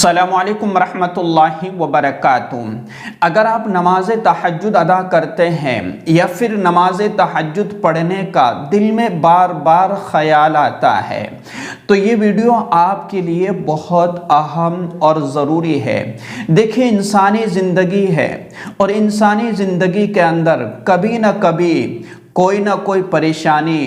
السلام علیکم ورحمۃ اللہ وبرکاتہ۔ اگر آپ نماز تہجد ادا کرتے ہیں یا پھر نماز تہجد پڑھنے کا دل میں بار بار خیال آتا ہے تو یہ ویڈیو آپ کے لیے بہت اہم اور ضروری ہے۔ دیکھیں، انسانی زندگی ہے اور انسانی زندگی کے اندر کبھی نہ کبھی کوئی نہ کوئی پریشانی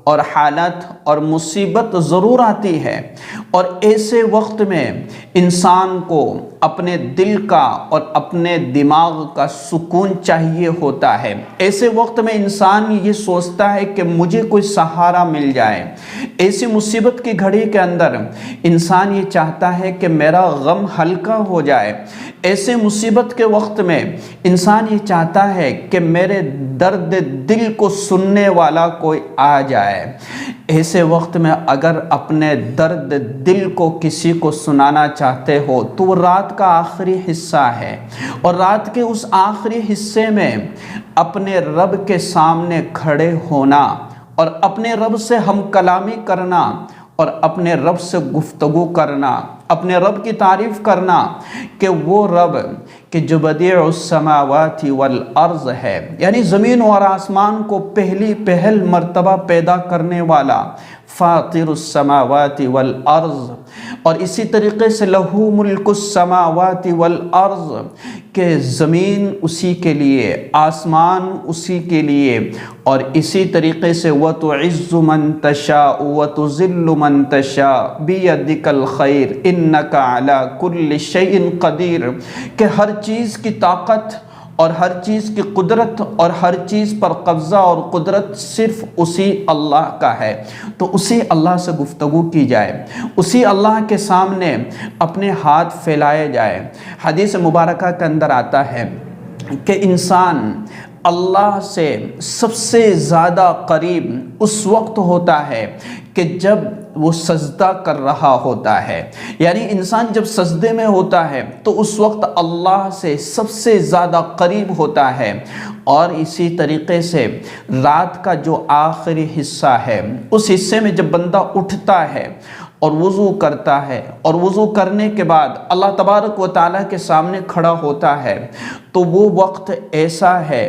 اور حالت اور مصیبت ضرور آتی ہے، اور ایسے وقت میں انسان کو اپنے دل کا اور اپنے دماغ کا سکون چاہیے ہوتا ہے۔ ایسے وقت میں انسان یہ سوچتا ہے کہ مجھے کوئی سہارا مل جائے۔ ایسی مصیبت کی گھڑی کے اندر انسان یہ چاہتا ہے کہ میرا غم ہلکا ہو جائے۔ ایسے مصیبت کے وقت میں انسان یہ چاہتا ہے کہ میرے درد دل کو سننے والا کوئی آ جائے۔ ایسے وقت میں اگر اپنے درد دل کو کسی کو سنانا چاہتے ہو تو وہ رات کا آخری حصہ ہے، اور رات کے اس آخری حصے میں اپنے رب کے سامنے کھڑے ہونا اور اپنے رب سے ہم کلامی کرنا اور اپنے رب سے گفتگو کرنا، اپنے رب کی تعریف کرنا کہ وہ رب کہ جو بدیع السماوات والارض ہے، یعنی زمین اور آسمان کو پہل مرتبہ پیدا کرنے والا، فاطر السماوات والارض، اور اسی طریقے سے لہو ملک السماوات والارض کہ زمین اسی کے لیے، آسمان اسی کے لیے، اور اسی طریقے سے وَتُعِزُّ مَن تَشَاءُ وَتُذِلُّ مَن تَشَاءُ بِيَدِكَ الْخَيْرُ إِنَّكَ عَلَى كُلِّ شَيْءٍ قَدِيرٌ کہ ہر چیز کی طاقت اور ہر چیز کی قدرت اور ہر چیز پر قبضہ اور قدرت صرف اسی اللہ کا ہے۔ تو اسی اللہ سے گفتگو کی جائے، اسی اللہ کے سامنے اپنے ہاتھ پھیلائے جائے۔ حدیث مبارکہ کے اندر آتا ہے کہ انسان اللہ سے سب سے زیادہ قریب اس وقت ہوتا ہے کہ جب وہ سجدہ کر رہا ہوتا ہے، یعنی انسان جب سجدے میں ہوتا ہے تو اس وقت اللہ سے سب سے زیادہ قریب ہوتا ہے۔ اور اسی طریقے سے رات کا جو آخری حصہ ہے، اس حصے میں جب بندہ اٹھتا ہے اور وضو کرتا ہے، اور وضو کرنے کے بعد اللہ تبارک و تعالیٰ کے سامنے کھڑا ہوتا ہے، تو وہ وقت ایسا ہے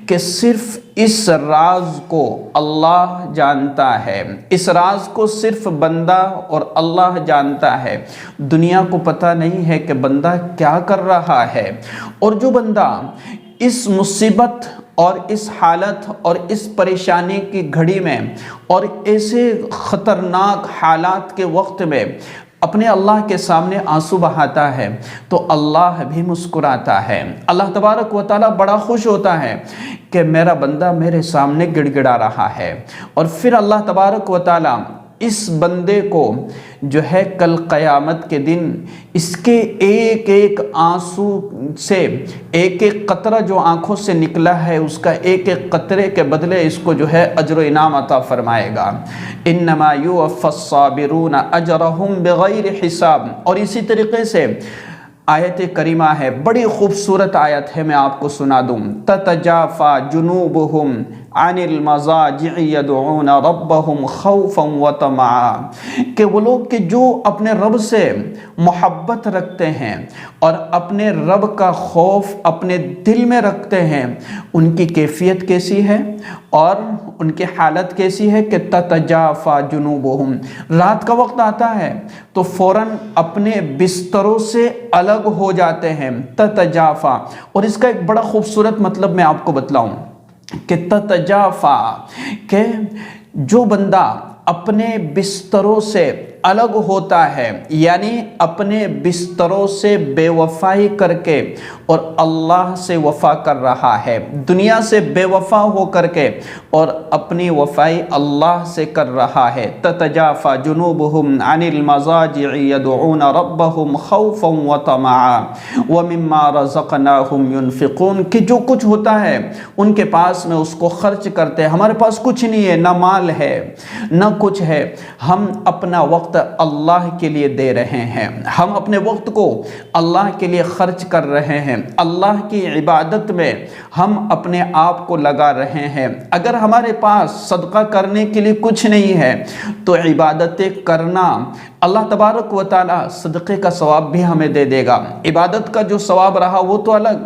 کہ صرف اس راز کو اللہ جانتا ہے، اس راز کو صرف بندہ اور اللہ جانتا ہے۔ دنیا کو پتہ نہیں ہے کہ بندہ کیا کر رہا ہے، اور جو بندہ اس مصیبت اور اس حالت اور اس پریشانی کی گھڑی میں اور ایسے خطرناک حالات کے وقت میں اپنے اللہ کے سامنے آنسو بہاتا ہے تو اللہ بھی مسکراتا ہے۔ اللہ تبارک و تعالیٰ بڑا خوش ہوتا ہے کہ میرا بندہ میرے سامنے گڑ گڑا رہا ہے، اور پھر اللہ تبارک و تعالیٰ اس بندے کو جو ہے کل قیامت کے دن اس کے ایک ایک آنسو سے، ایک ایک قطرہ جو آنکھوں سے نکلا ہے، اس کا ایک ایک قطرے کے بدلے اس کو جو ہے اجر و انعام عطا فرمائے گا۔ انما یوفی الصابرون اجرہم بغیر حساب۔ اور اسی طریقے سے آیت کریمہ ہے، بڑی خوبصورت آیت ہے، میں آپ کو سنا دوں۔ تتجافی جنوبہم عن المضاجع يدعون ربهم خوفا وطمعا کہ وہ لوگ کہ جو اپنے رب سے محبت رکھتے ہیں اور اپنے رب کا خوف اپنے دل میں رکھتے ہیں، ان کی کیفیت کیسی ہے اور ان کی حالت کیسی ہے کہ تتجافی جنوبہم، رات کا وقت آتا ہے تو فوراً اپنے بستروں سے الگ ہو جاتے ہیں۔ تتجافی، اور اس کا ایک بڑا خوبصورت مطلب میں آپ کو بتلاؤں کہ تتجافی کہ جو بندہ اپنے بستروں سے الگ ہوتا ہے، یعنی اپنے بستروں سے بے وفائی کر کے اور اللہ سے وفا کر رہا ہے، دنیا سے بے وفا ہو کر کے اور اپنی وفائی اللہ سے کر رہا ہے۔ تتجافی جنوبہم عن المضاجع يدعون ربهم خوفا وطمعا ومما رزقناهم ينفقون کہ جو کچھ ہوتا ہے ان کے پاس میں اس کو خرچ کرتے ہیں۔ ہمارے پاس کچھ نہیں ہے، نہ مال ہے نہ کچھ ہے، ہم اپنا وقت اللہ کے لیے دے رہے ہیں، ہم اپنے وقت کو اللہ کے لیے خرچ کر رہے ہیں، اللہ کی عبادت میں ہم اپنے آپ کو لگا رہے ہیں۔ اگر ہمارے پاس صدقہ کرنے کے لیے کچھ نہیں ہے تو عبادتیں کرنا اللہ تبارک و تعالی صدقے کا ثواب بھی ہمیں دے دے گا۔ عبادت کا جو ثواب رہا وہ تو الگ،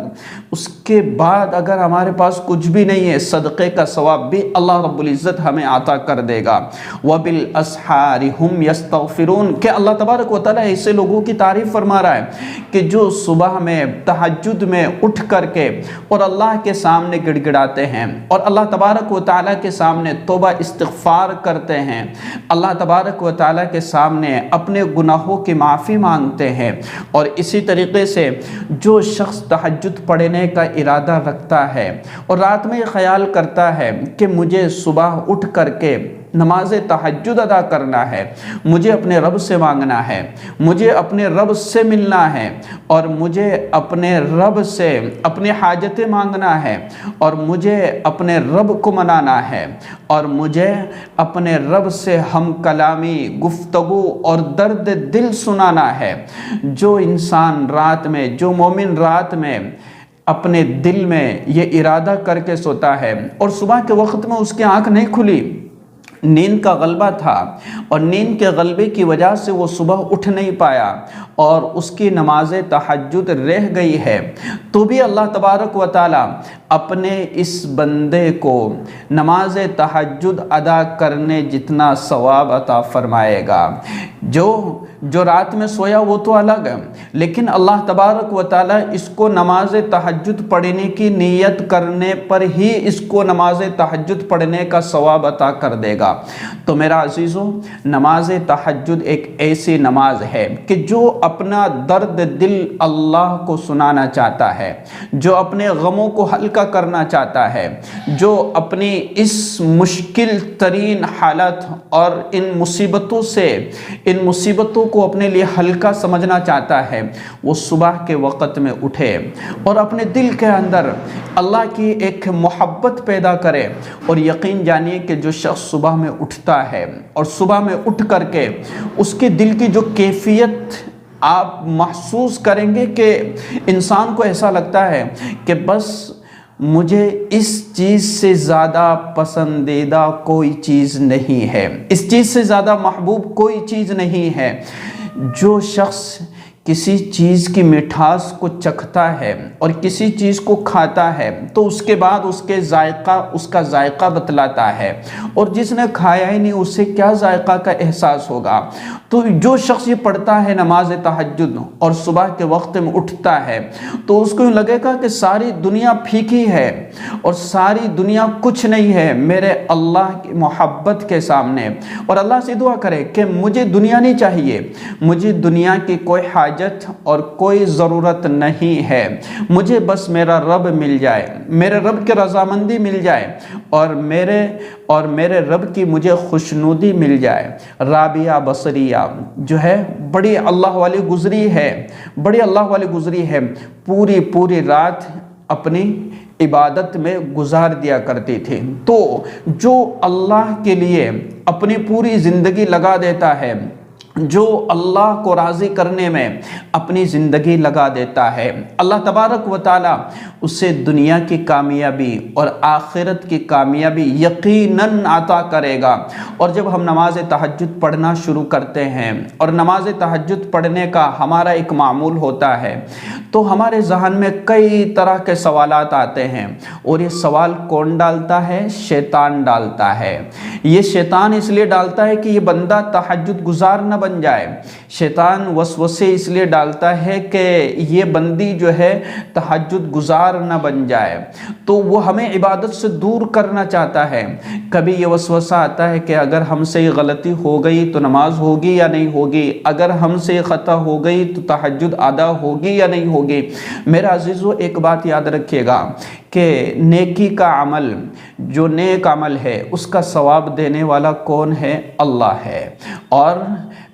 اس کے بعد اگر ہمارے پاس کچھ بھی نہیں ہے، صدقے کا ثواب بھی اللہ رب العزت ہمیں عطا کر دے گا۔ وَبِالْأَسْحَارِ هُمْ يَسْتَغْفِرُونَ کہ اللہ تبارک و تعالی ایسے لوگوں کی تعریف فرما رہا ہے کہ جو صبح میں تہجد میں اٹھ کر کے اور اللہ کے سامنے گڑ گڑاتے ہیں اور اللہ تبارک و تعالی کے سامنے توبہ استغفار کرتے ہیں، اللہ تبارک و تعالی کے سامنے اپنے گناہوں کی معافی مانگتے ہیں۔ اور اسی طریقے سے جو شخص تہجد پڑھنے کا ارادہ رکھتا ہے اور رات میں یہ خیال کرتا ہے کہ مجھے صبح اٹھ کر کے نماز تہجد ادا کرنا ہے، مجھے اپنے رب سے مانگنا ہے، مجھے اپنے رب سے ملنا ہے، اور مجھے اپنے رب سے اپنی حاجتیں مانگنا ہے، اور مجھے اپنے رب کو منانا ہے، اور مجھے اپنے رب سے ہم کلامی گفتگو اور درد دل سنانا ہے۔ جو انسان رات میں، جو مومن رات میں اپنے دل میں یہ ارادہ کر کے سوتا ہے اور صبح کے وقت میں اس کی آنکھ نہیں کھلی، نیند کا غلبہ تھا اور نیند کے غلبے کی وجہ سے وہ صبح اٹھ نہیں پایا اور اس کی نماز تہجد رہ گئی ہے، تو بھی اللہ تبارک و تعالی اپنے اس بندے کو نماز تہجد ادا کرنے جتنا ثواب عطا فرمائے گا۔ جو رات میں سویا وہ تو الگ ہے، لیکن اللہ تبارک و تعالی اس کو نماز تہجد پڑھنے کی نیت کرنے پر ہی اس کو نماز تہجد پڑھنے کا ثواب عطا کر دے گا۔ تو میرا عزیزو، نماز تہجد ایک ایسی نماز ہے کہ جو اپنا درد دل اللہ کو سنانا چاہتا ہے، جو اپنے غموں کو ہلکا کرنا چاہتا ہے، جو اپنی اس مشکل ترین حالت اور ان مصیبتوں کو اپنے لیے ہلکا سمجھنا چاہتا ہے، وہ صبح کے وقت میں اٹھے اور اپنے دل کے اندر اللہ کی ایک محبت پیدا کرے۔ اور یقین جانیے کہ جو شخص صبح میں اٹھتا ہے اور صبح میں اٹھ کر کے اس کے دل کی جو کیفیت آپ محسوس کریں گے کہ انسان کو ایسا لگتا ہے کہ بس مجھے اس چیز سے زیادہ پسندیدہ کوئی چیز نہیں ہے، اس چیز سے زیادہ محبوب کوئی چیز نہیں ہے۔ جو شخص کسی چیز کی مٹھاس کو چکھتا ہے اور کسی چیز کو کھاتا ہے تو اس کے بعد اس کا ذائقہ بتلاتا ہے، اور جس نے کھایا ہی نہیں اس سے کیا ذائقہ کا احساس ہوگا۔ تو جو شخص یہ پڑھتا ہے نماز تہجد اور صبح کے وقت میں اٹھتا ہے تو اس کو لگے گا کہ ساری دنیا پھیکی ہے اور ساری دنیا کچھ نہیں ہے میرے اللہ کی محبت کے سامنے، اور اللہ سے دعا کرے کہ مجھے دنیا نہیں چاہیے، مجھے دنیا کی کوئی حاجت اور کوئی ضرورت نہیں ہے، مجھے بس میرا رب مل جائے، میرے رب کی رضامندی مل جائے، اور میرے رب کی مجھے خوشنودی مل جائے۔ رابعہ بصریہ جو ہے بڑی اللہ والی گزری ہے، پوری رات اپنی عبادت میں گزار دیا کرتی تھی۔ تو جو اللہ کے لیے اپنی پوری زندگی لگا دیتا ہے، جو اللہ کو راضی کرنے میں اپنی زندگی لگا دیتا ہے، اللہ تبارک و تعالی اسے دنیا کی کامیابی اور آخرت کی کامیابی یقیناً عطا کرے گا۔ اور جب ہم نماز تہجد پڑھنا شروع کرتے ہیں اور نماز تہجد پڑھنے کا ہمارا ایک معمول ہوتا ہے تو ہمارے ذہن میں کئی طرح کے سوالات آتے ہیں، اور یہ سوال کون ڈالتا ہے؟ شیطان ڈالتا ہے۔ یہ شیطان اس لیے ڈالتا ہے کہ یہ بندہ تہجد گزار نہ بن جائے، شیطان وسوسے اس لیے ڈالتا ہے کہ یہ بندی جو ہے تہجد گزار نہ بن جائے، تو وہ ہمیں عبادت سے دور کرنا چاہتا ہے۔ کبھی یہ وسوسہ آتا ہے کہ اگر ہم سے یہ غلطی ہو گئی تو نماز ہوگی یا نہیں ہوگی، اگر ہم سے یہ خطا ہو گئی تو تہجد ادا ہوگی یا نہیں ہوگی۔ میرا عزیزو، ایک بات یاد رکھیے گا کہ نیکی کا عمل، جو نیک عمل ہے اس کا ثواب دینے والا کون ہے؟ اللہ ہے، اور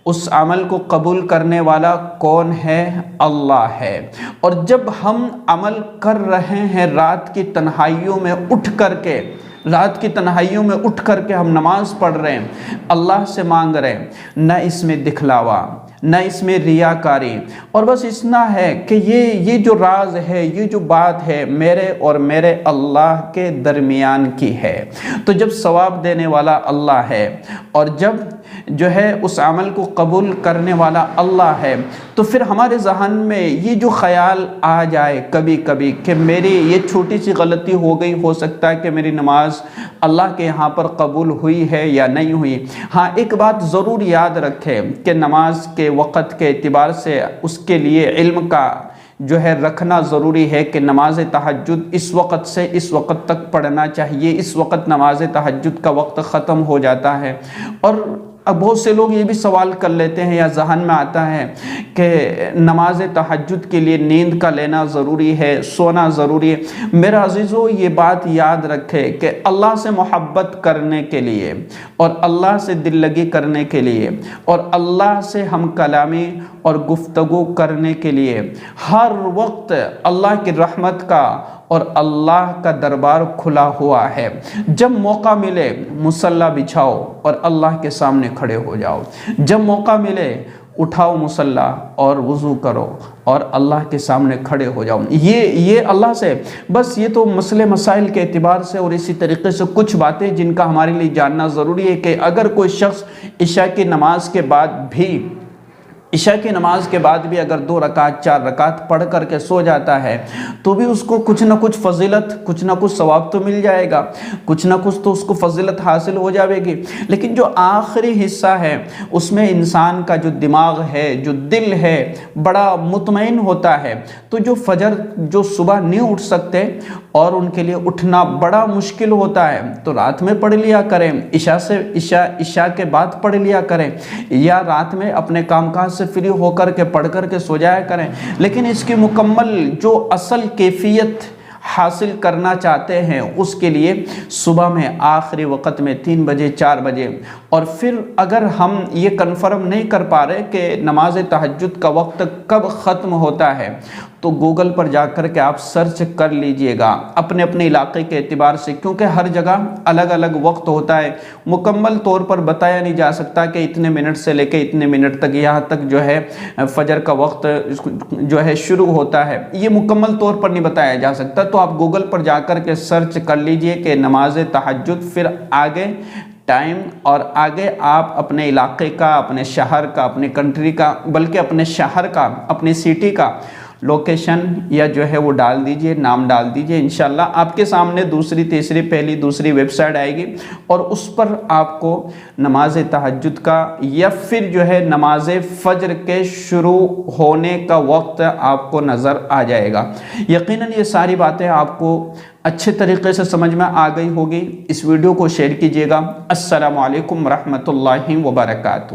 اس عمل کو قبول کرنے والا کون ہے؟ اللہ ہے۔ اور جب ہم عمل کر رہے ہیں رات کی تنہائیوں میں اٹھ کر کے ہم نماز پڑھ رہے ہیں، اللہ سے مانگ رہے ہیں، نہ اس میں دکھلاوا، نہ اس میں ریاکاری، اور بس اتنا ہے کہ یہ جو راز ہے، یہ جو بات ہے میرے اور میرے اللہ کے درمیان کی ہے۔ تو جب ثواب دینے والا اللہ ہے اور جب جو ہے اس عمل کو قبول کرنے والا اللہ ہے، تو پھر ہمارے ذہن میں یہ جو خیال آ جائے کبھی کبھی کہ میری یہ چھوٹی سی غلطی ہو گئی، ہو سکتا ہے کہ میری نماز اللہ کے یہاں پر قبول ہوئی ہے یا نہیں ہوئی۔ ہاں ایک بات ضرور یاد رکھے کہ نماز کے وقت کے اعتبار سے اس کے لیے علم کا جو ہے رکھنا ضروری ہے کہ نماز تہجد اس وقت سے اس وقت تک پڑھنا چاہیے، اس وقت نماز تہجد کا وقت ختم ہو جاتا ہے۔ اور اب بہت سے لوگ یہ بھی سوال کر لیتے ہیں یا ذہن میں آتا ہے کہ نماز تہجد کے لیے نیند کا لینا ضروری ہے، سونا ضروری ہے۔ میرا عزیزو یہ بات یاد رکھے کہ اللہ سے محبت کرنے کے لیے اور اللہ سے دل لگی کرنے کے لیے اور اللہ سے ہم کلامی اور گفتگو کرنے کے لیے ہر وقت اللہ کی رحمت کا اور اللہ کا دربار کھلا ہوا ہے۔ جب موقع ملے مصلی بچھاؤ اور اللہ کے سامنے کھڑے ہو جاؤ، جب موقع ملے اٹھاؤ مصلی اور وضو کرو اور اللہ کے سامنے کھڑے ہو جاؤ۔ یہ اللہ سے بس یہ تو مسئلے مسائل کے اعتبار سے، اور اسی طریقے سے کچھ باتیں جن کا ہمارے لیے جاننا ضروری ہے کہ اگر کوئی شخص عشاء کی نماز کے بعد بھی اگر 2 رکعت 4 رکعت پڑھ کر کے سو جاتا ہے تو بھی اس کو کچھ نہ کچھ فضیلت، کچھ نہ کچھ ثواب تو مل جائے گا، کچھ نہ کچھ تو اس کو فضیلت حاصل ہو جائے گی۔ لیکن جو آخری حصہ ہے اس میں انسان کا جو دماغ ہے، جو دل ہے، بڑا مطمئن ہوتا ہے۔ تو جو فجر جو صبح نہیں اٹھ سکتے اور ان کے لیے اٹھنا بڑا مشکل ہوتا ہے تو رات میں پڑھ لیا کریں، عشاء کے بعد پڑھ لیا کریں، یا رات میں اپنے کام کاج سے فری ہو کر کے پڑھ کر کے سو جایا کریں۔ لیکن اس کی مکمل جو اصل کیفیت حاصل کرنا چاہتے ہیں اس کے لیے صبح میں آخری وقت میں 3 بجے 4 بجے، اور پھر اگر ہم یہ کنفرم نہیں کر پا رہے کہ نماز تہجد کا وقت کب ختم ہوتا ہے تو گوگل پر جا کر کے آپ سرچ کر لیجئے گا اپنے علاقے کے اعتبار سے، کیونکہ ہر جگہ الگ الگ وقت ہوتا ہے، مکمل طور پر بتایا نہیں جا سکتا کہ اتنے منٹ سے لے کے اتنے منٹ تک یہاں تک جو ہے فجر کا وقت جو ہے شروع ہوتا ہے، یہ مکمل طور پر نہیں بتایا جا سکتا۔ تو آپ گوگل پر جا کر کے سرچ کر لیجئے کہ نماز تہجد، پھر آگے ٹائم، اور آگے آپ اپنے علاقے کا، اپنے شہر کا، اپنے کنٹری کا، بلکہ اپنے شہر کا، اپنی سٹی کا لوکیشن یا جو ہے وہ ڈال دیجئے، نام ڈال دیجئے، انشاءاللہ آپ کے سامنے دوسری تیسری پہلی دوسری ویب سائٹ آئے گی، اور اس پر آپ کو نماز تہجد کا یا پھر جو ہے نماز فجر کے شروع ہونے کا وقت آپ کو نظر آ جائے گا۔ یقیناً یہ ساری باتیں آپ کو اچھے طریقے سے سمجھ میں آ گئی ہوگی۔ اس ویڈیو کو شیئر کیجئے گا۔ السلام علیکم ورحمۃ اللہ وبرکاتہ۔